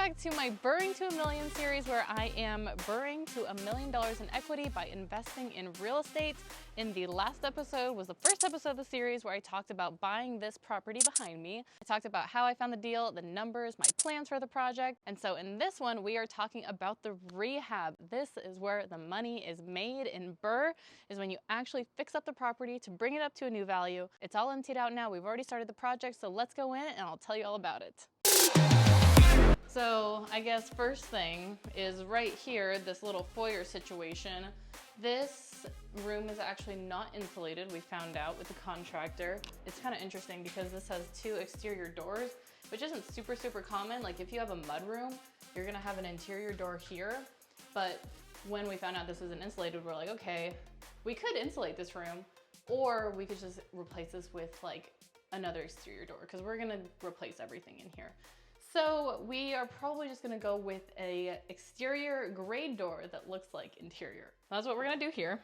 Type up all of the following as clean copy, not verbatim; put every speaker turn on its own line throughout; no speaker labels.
back to my BRRRRing to a Million series, where I am BRRRRing to $1 million in equity by investing in real estate. In the last episode was the first episode of the series where I talked about buying this property behind me. I talked about how I found the deal, the numbers, my plans for the project. And so in this one, we are talking about the rehab. This is where the money is made in BRRRR, is when you actually fix up the property to bring it up to a new value. It's all emptied out now. We've already started the project, so let's go in and I'll tell you all about it. So I guess first thing is right here, this little foyer situation. This room is actually not insulated, we found out with the contractor. It's kind of interesting because this has 2 exterior doors, which isn't super common. Like if you have a mud room, you're gonna have an interior door here. But when we found out this isn't insulated, we're like, okay, we could insulate this room, or we could just replace this with like another exterior door, because we're gonna replace everything in here. So we are probably just gonna go with a exterior gray door that looks like interior. That's what we're gonna do here.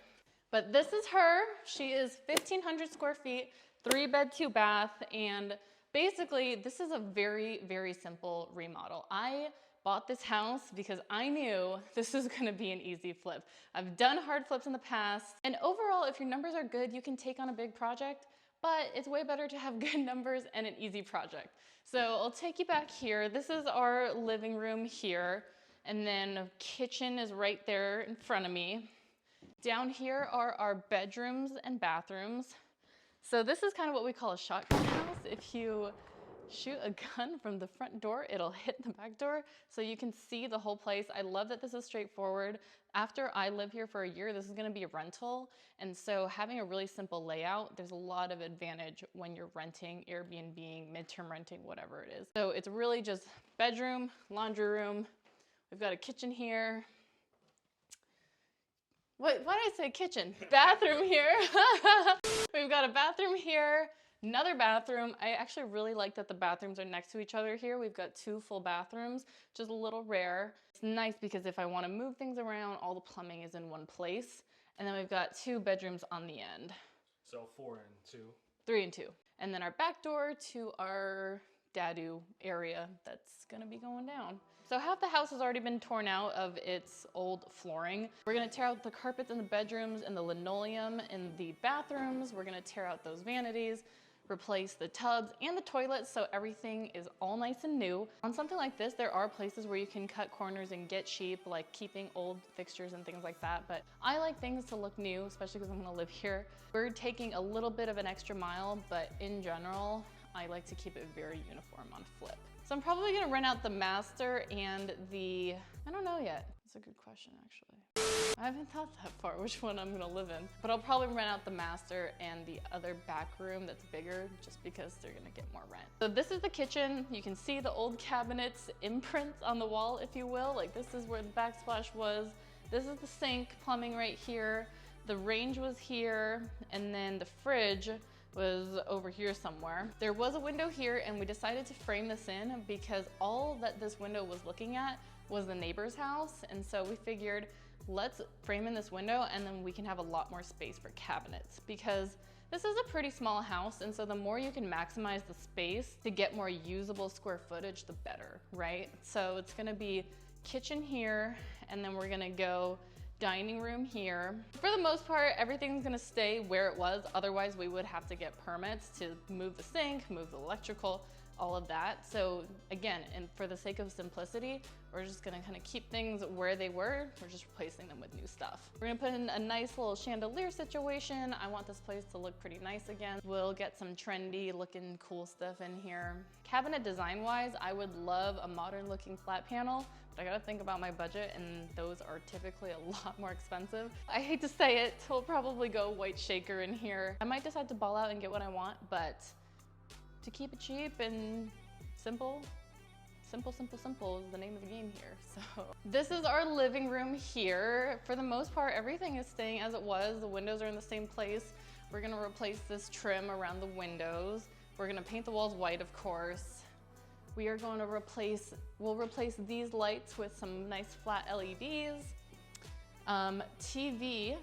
But this is her. She is 1,500 square feet, 3 bed, 2 bath, and basically this is a very simple remodel. I bought this house because I knew this was gonna be an easy flip. I've done hard flips in the past, and overall, if your numbers are good, you can take on a big project, but it's way better to have good numbers and an easy project. So I'll take you back here. This is our living room here, and then kitchen is right there in front of me. Down here are our bedrooms and bathrooms. So this is kind of what we call a shotgun house. If you shoot a gun from the front door, it'll hit the back door, so you can see the whole place. I love that this is straightforward. After I live here for a year, this is gonna be a rental, and so having a really simple layout, there's a lot of advantage when you're renting, Airbnb, midterm renting, whatever it is. So it's really just bedroom, laundry room. We've got a kitchen here. Why did I say kitchen? Bathroom here. We've got a bathroom here. Another bathroom. I actually really like that the bathrooms are next to each other here. We've got 2 full bathrooms, which is a little rare. It's nice because if I want to move things around, all the plumbing is in one place. And then we've got 2 bedrooms on the end.
So 4 and 2.
3 and 2. And then our back door to our DADU area that's gonna be going down. So half the house has already been torn out of its old flooring. We're gonna tear out the carpets in the bedrooms and the linoleum in the bathrooms. We're gonna tear out those vanities, replace the tubs and the toilets, so everything is all nice and new. On something like this, there are places where you can cut corners and get cheap, like keeping old fixtures and things like that, but I like things to look new, especially because I'm gonna live here. We're taking a little bit of an extra mile, but in general, I like to keep it very uniform on flip. So I'm probably gonna rent out the master and the, I don't know yet. That's a good question, actually. I haven't thought that far, which one I'm gonna live in. But I'll probably rent out the master and the other back room that's bigger, just because they're gonna get more rent. So this is the kitchen. You can see the old cabinets imprints on the wall, if you will. Like this is where the backsplash was. This is the sink, plumbing right here. The range was here, and then the fridge was over here somewhere. There was a window here, and we decided to frame this in because all that this window was looking at was the neighbor's house, and so we figured, let's frame in this window and then we can have a lot more space for cabinets, because this is a pretty small house, and so the more you can maximize the space to get more usable square footage, the better, right? So it's gonna be kitchen here, and then we're gonna go dining room here. For the most part, everything's gonna stay where it was. Otherwise, we would have to get permits to move the sink, move the electrical, all of that. So again, and for the sake of simplicity, we're just gonna kind of keep things where they were. We're just replacing them with new stuff. We're gonna put in a nice little chandelier situation. I want this place to look pretty nice again. We'll get some trendy looking cool stuff in here. Cabinet design wise, I would love a modern looking flat panel, but I gotta think about my budget, and those are typically a lot more expensive. I hate to say it, we'll probably go white shaker in here. I might decide to ball out and get what I want, but to keep it cheap and simple is the name of the game here. So this is our living room here. For the most part, everything is staying as it was. The windows are in the same place. We're gonna replace this trim around the windows. We're gonna paint the walls white, of course. We are going to we'll replace these lights with some nice flat LEDs. TV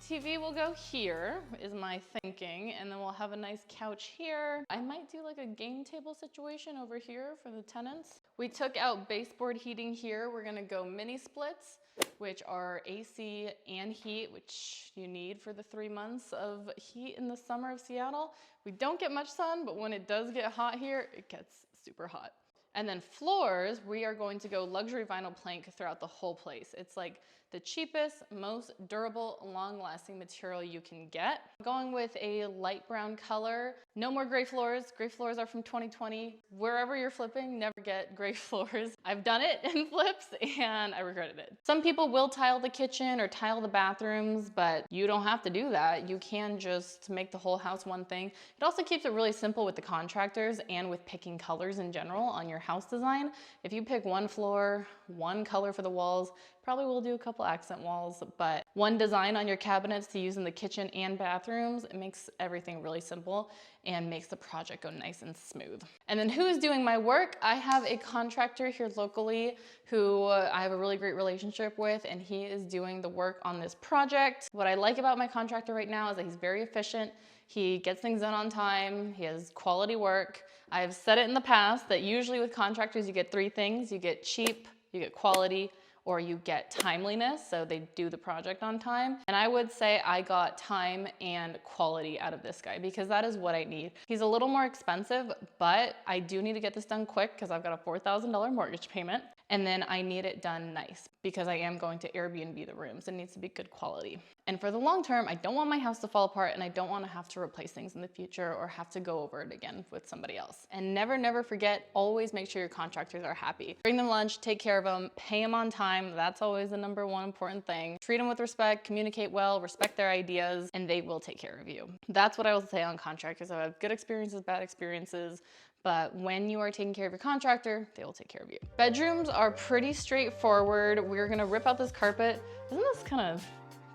TV will go here, is my thinking, and then we'll have a nice couch here. I might do like a game table situation over here for the tenants. We took out baseboard heating here. We're gonna go mini splits, which are AC and heat, which you need for the 3 months of heat in the summer of Seattle. We don't get much sun, but when it does get hot here, it gets super hot. And then floors, we are going to go luxury vinyl plank throughout the whole place. It's like the cheapest, most durable, long-lasting material you can get. Going with a light brown color. No more gray floors. Gray floors are from 2020. Wherever you're flipping, never get gray floors. I've done it in flips and I regretted it. Some people will tile the kitchen or tile the bathrooms, but you don't have to do that. You can just make the whole house one thing. It also keeps it really simple with the contractors and with picking colors in general on your house design. If you pick one floor, one color for the walls, probably will do a couple accent walls, but one design on your cabinets to use in the kitchen and bathrooms, it makes everything really simple and makes the project go nice and smooth. And then who's doing my work? I have a contractor here locally who I have a really great relationship with, and he is doing the work on this project. What I like about my contractor right now is that he's very efficient. He gets things done on time. He has quality work. I've said it in the past that usually with contractors, you get 3 things. You get cheap, you get quality, or you get timeliness, so they do the project on time. And I would say I got time and quality out of this guy because that is what I need. He's a little more expensive, but I do need to get this done quick because I've got a $4,000 mortgage payment. And then I need it done nice because I am going to Airbnb the rooms. It needs to be good quality. And for the long term, I don't want my house to fall apart and I don't want to have to replace things in the future or have to go over it again with somebody else. And never, never forget, always make sure your contractors are happy. Bring them lunch, take care of them, pay them on time. That's always the #1 important thing. Treat them with respect, communicate well, respect their ideas, and they will take care of you. That's what I will say on contractors. I have good experiences, bad experiences. But when you are taking care of your contractor, they will take care of you. Bedrooms are pretty straightforward. We're gonna rip out this carpet. Isn't this kind of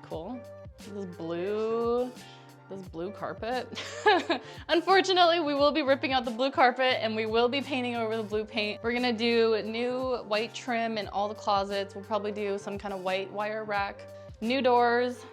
cool? This blue carpet. Unfortunately, we will be ripping out the blue carpet and we will be painting over the blue paint. We're gonna do new white trim in all the closets. We'll probably do some kind of white wire rack, new doors,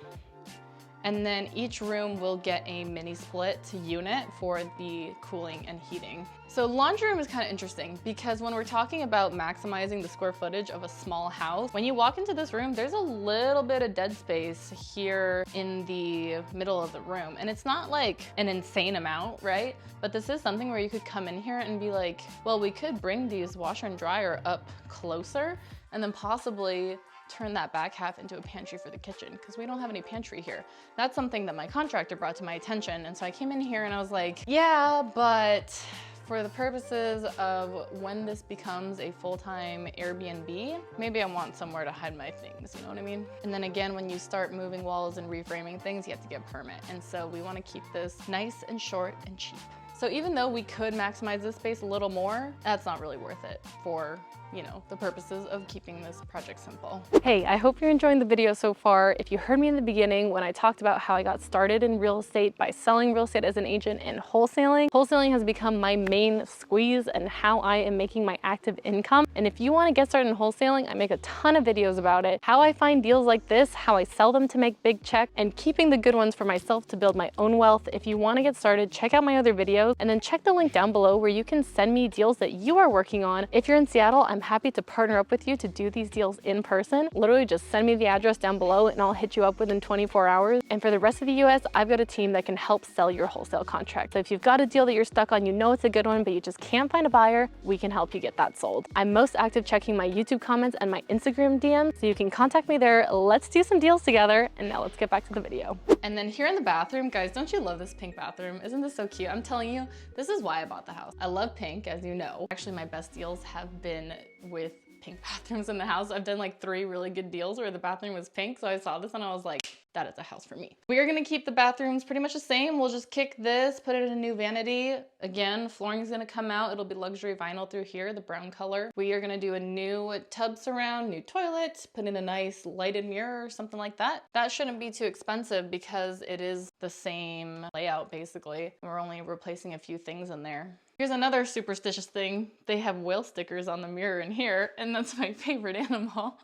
and then each room will get a mini split unit for the cooling and heating. So laundry room is kind of interesting because when we're talking about maximizing the square footage of a small house, when you walk into this room, there's a little bit of dead space here in the middle of the room. And it's not like an insane amount, right? But this is something where you could come in here and be like, well, we could bring these washer and dryer up closer and then possibly turn that back half into a pantry for the kitchen because we don't have any pantry here. That's something that my contractor brought to my attention. And so I came in here and I was like, yeah, but for the purposes of when this becomes a full-time Airbnb, maybe I want somewhere to hide my things, you know what I mean? And then again, when you start moving walls and reframing things, you have to get a permit. And so we want to keep this nice and short and cheap. So even though we could maximize this space a little more, that's not really worth it for, you know, the purposes of keeping this project simple. Hey, I hope you're enjoying the video so far. If you heard me in the beginning when I talked about how I got started in real estate by selling real estate as an agent and wholesaling, wholesaling has become my main squeeze and how I am making my active income. And if you want to get started in wholesaling, I make a ton of videos about it, how I find deals like this, how I sell them to make big checks, and keeping the good ones for myself to build my own wealth. If you want to get started, check out my other videos and then check the link down below where you can send me deals that you are working on. If you're in Seattle, I'm happy to partner up with you to do these deals in person. Literally just send me the address down below and I'll hit you up within 24 hours. And for the rest of the US, I've got a team that can help sell your wholesale contract. So if you've got a deal that you're stuck on, you know it's a good one, but you just can't find a buyer, we can help you get that sold. I'm most active checking my YouTube comments and my Instagram DMs, so you can contact me there. Let's do some deals together. And now let's get back to the video. And then here in the bathroom, guys, don't you love this pink bathroom? Isn't this so cute? I'm telling you, this is why I bought the house. I love pink, as you know. Actually, my best deals have been with pink bathrooms in the house. I've done like 3 really good deals where the bathroom was pink. So I saw this and I was like, that is a house for me. We are gonna keep the bathrooms pretty much the same. We'll just kick this, put it in a new vanity. Again, flooring is gonna come out. It'll be luxury vinyl through here, the brown color. We are gonna do a new tub surround, new toilet, put in a nice lighted mirror or something like that. That shouldn't be too expensive because it is the same layout basically. We're only replacing a few things in there. Here's another superstitious thing. They have whale stickers on the mirror in here, and that's my favorite animal.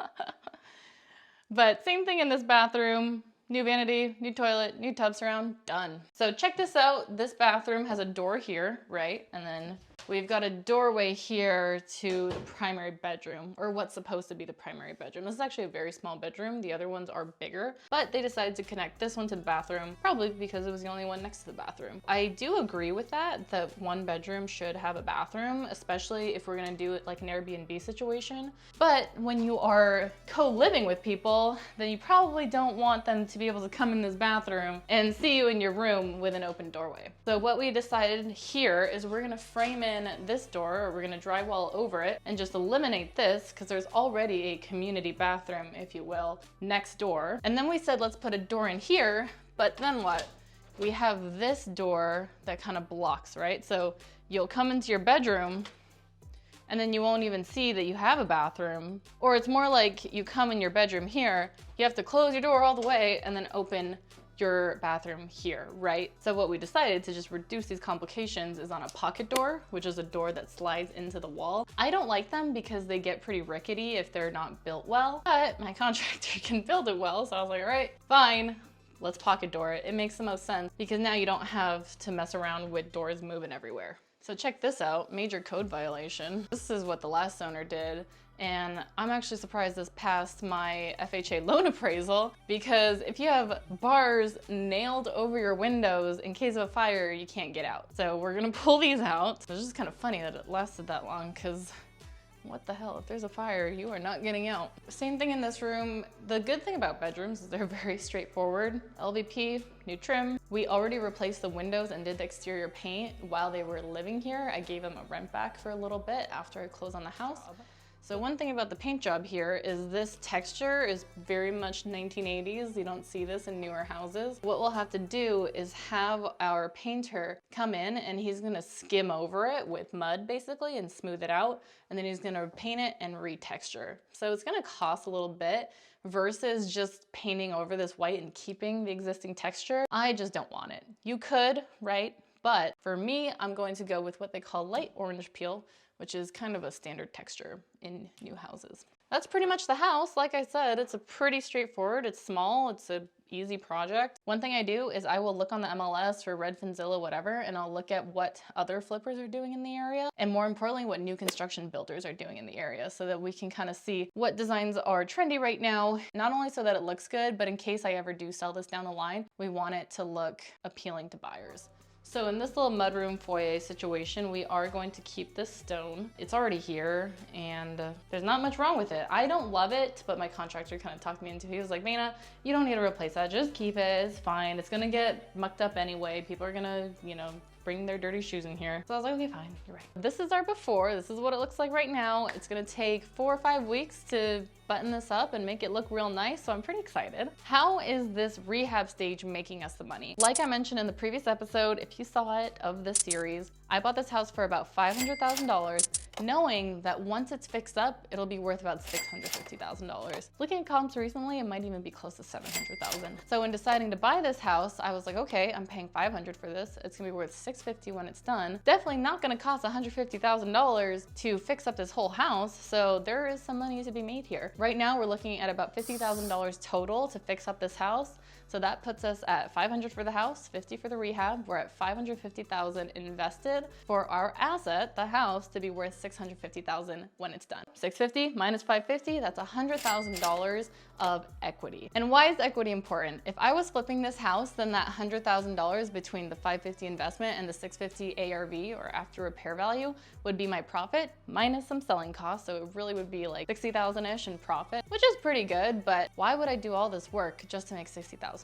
But same thing in this bathroom. new vanity, new toilet, new tub surround, done. So check this out. This bathroom has a door here, right? And then we've got a doorway here to the primary bedroom, or what's supposed to be the primary bedroom. This is actually a very small bedroom. The other ones are bigger, but they decided to connect this one to the bathroom, probably because it was the only one next to the bathroom. I do agree with that one bedroom should have a bathroom, especially if we're gonna do it like an Airbnb situation. But when you are co-living with people, then you probably don't want them to be able to come in this bathroom and see you in your room with an open doorway. So what we decided here is we're gonna frame in this door, or we're gonna drywall over it and just eliminate this because there's already a community bathroom, if you will, next door. And then we said, let's put a door in here, but then what? We have this door that kind of blocks, right? So you'll come into your bedroom and then you won't even see that you have a bathroom. Or it's more like you come in your bedroom here, you have to close your door all the way and then open your bathroom here, right? So what we decided to just reduce these complications is on a pocket door, which is a door that slides into the wall. I don't like them because they get pretty rickety if they're not built well, but my contractor can build it well. So I was like, all right, fine. Let's pocket door it. It makes the most sense because now you don't have to mess around with doors moving everywhere. So check this out, major code violation. This is what the last owner did. And I'm actually surprised this passed my FHA loan appraisal because if you have bars nailed over your windows in case of a fire, you can't get out. So we're gonna pull these out. It's just kind of funny that it lasted that long because what the hell, if there's a fire, you are not getting out. Same thing in this room. The good thing about bedrooms is they're very straightforward. LVP, new trim. We already replaced the windows and did the exterior paint while they were living here. I gave them a rent back for a little bit after I closed on the house. So one thing about the paint job here is this texture is very much 1980s. You don't see this in newer houses. What we'll have to do is have our painter come in and he's gonna skim over it with mud basically and smooth it out. And then he's gonna paint it and retexture. So it's gonna cost a little bit versus just painting over this white and keeping the existing texture. I just don't want it. You could, right? But for me, I'm going to go with what they call light orange peel, which is kind of a standard texture in new houses. That's pretty much the house. Like I said, it's a pretty straightforward, it's small, it's an easy project. One thing I do is I will look on the MLS or Redfin, Zillow, whatever, and I'll look at what other flippers are doing in the area, and more importantly, what new construction builders are doing in the area so that we can kind of see what designs are trendy right now, not only so that it looks good, but in case I ever do sell this down the line, we want it to look appealing to buyers. So in this little mudroom foyer situation, we are going to keep this stone. It's already here and there's not much wrong with it. I don't love it, but my contractor kind of talked me into it. He was like, Vayna, you don't need to replace that. Just keep it, it's fine. It's gonna get mucked up anyway. People are gonna, bring their dirty shoes in here. So I was like, okay, fine, you're right. This is our before. This is what it looks like right now. It's gonna take 4 or 5 weeks to button this up and make it look real nice, so I'm pretty excited. How is this rehab stage making us the money? Like I mentioned in the previous episode, if you saw it of this series, I bought this house for about $500,000, knowing that once it's fixed up, it'll be worth about $650,000. Looking at comps recently, it might even be close to $700,000. So when deciding to buy this house, I was like, okay, I'm paying $500 for this. It's gonna be worth $650 when it's done. Definitely not gonna cost $150,000 to fix up this whole house, so there is some money to be made here. Right now, we're looking at about $50,000 total to fix up this house. So that puts us at $500 for the house, $50 for the rehab. We're at $550,000 invested for our asset, the house, to be worth $650,000 when it's done. $650 minus $550, that's $100,000 of equity. And why is equity important? If I was flipping this house, then that $100,000 between the $550 investment and the $650 ARV or after repair value would be my profit minus some selling costs. So it really would be like $60,000-ish in profit, which is pretty good, but why would I do all this work just to make $60,000?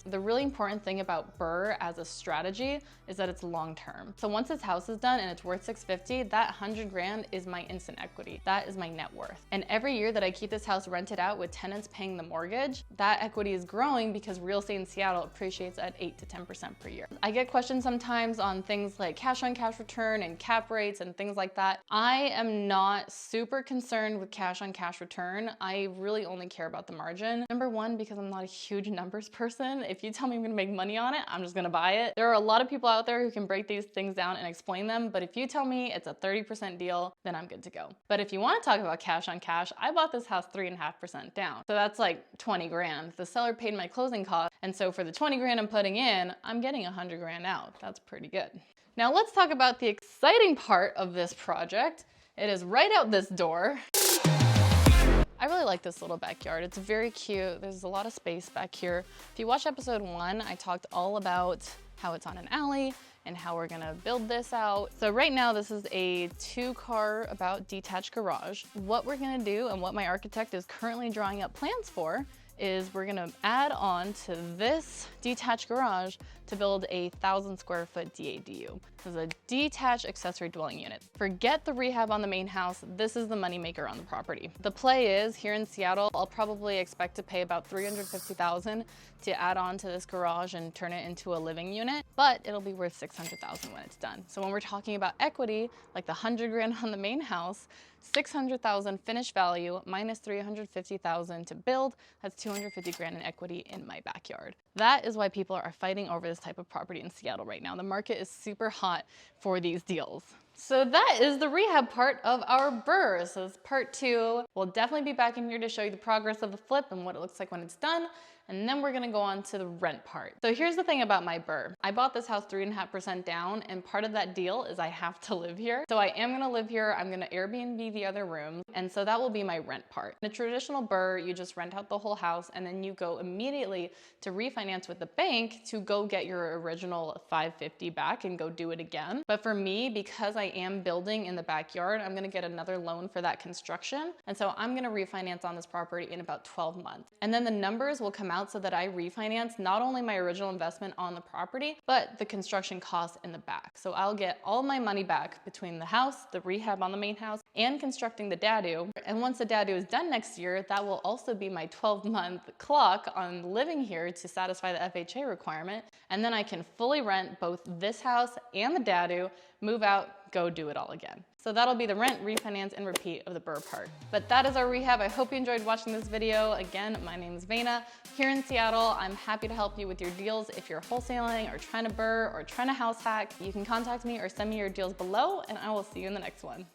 The really important thing about BRRRR as a strategy is that it's long-term. So once this house is done and it's worth $650, that 100 grand is my instant equity. That is my net worth. And every year that I keep this house rented out with tenants paying the mortgage, that equity is growing because real estate in Seattle appreciates at 8 to 10% per year. I get questions sometimes on things like cash on cash return and cap rates and things like that. I am not super concerned with cash on cash return. I really only care about the margin. Number one, because I'm not a huge numbers person. If you tell me I'm gonna make money on it, I'm just gonna buy it. There are a lot of people out there who can break these things down and explain them, but if you tell me it's a 30% deal, then I'm good to go. But if you wanna want to talk about cash on cash, I bought this house 3.5% down. So that's like 20 grand. The seller paid my closing costs. And so for the 20 grand I'm putting in, I'm getting 100 grand out. That's pretty good. Now let's talk about the exciting part of this project. It is right out this door. I really like this little backyard. It's very cute. There's a lot of space back here. If you watch episode 1, I talked all about how it's on an alley and how we're gonna build this out. So right now, this is a 2-car about detached garage. What we're gonna do and what my architect is currently drawing up plans for is we're gonna add on to this detached garage to build a 1,000 square foot DADU. This is a detached accessory dwelling unit. Forget the rehab on the main house. This is the moneymaker on the property. The play is here in Seattle, I'll probably expect to pay about $350,000 to add on to this garage and turn it into a living unit, but it'll be worth $600,000 when it's done. So when we're talking about equity, like the 100 grand on the main house, 600,000 finished value minus 350,000 to build, that's 250 grand in equity in my backyard. That is why people are fighting over this type of property in Seattle right now. The market is super hot for these deals. So that is the rehab part of our BRRRR. So it's part 2. We'll definitely be back in here to show you the progress of the flip and what it looks like when it's done. And then we're gonna go on to the rent part. So here's the thing about my BRRRR. I bought this house 3.5% down, and part of that deal is I have to live here. So I am gonna live here, I'm gonna Airbnb the other rooms, and so that will be my rent part. In a traditional BRRRR, you just rent out the whole house, and then you go immediately to refinance with the bank to go get your original $550 back and go do it again. But for me, because I am building in the backyard, I'm gonna get another loan for that construction. And so I'm gonna refinance on this property in about 12 months. And then the numbers will come out so that I refinance not only my original investment on the property, but the construction costs in the back. So I'll get all my money back between the house, the rehab on the main house, and constructing the DADU. And once the DADU is done next year, that will also be my 12-month clock on living here to satisfy the FHA requirement. And then I can fully rent both this house and the DADU, move out, go do it all again. So that'll be the rent, refinance, and repeat of the BRRRR part. But that is our rehab. I hope you enjoyed watching this video. Again, my name is Vayna. Here in Seattle, I'm happy to help you with your deals. If you're wholesaling or trying to BRRRR or trying to house hack, you can contact me or send me your deals below, and I will see you in the next one.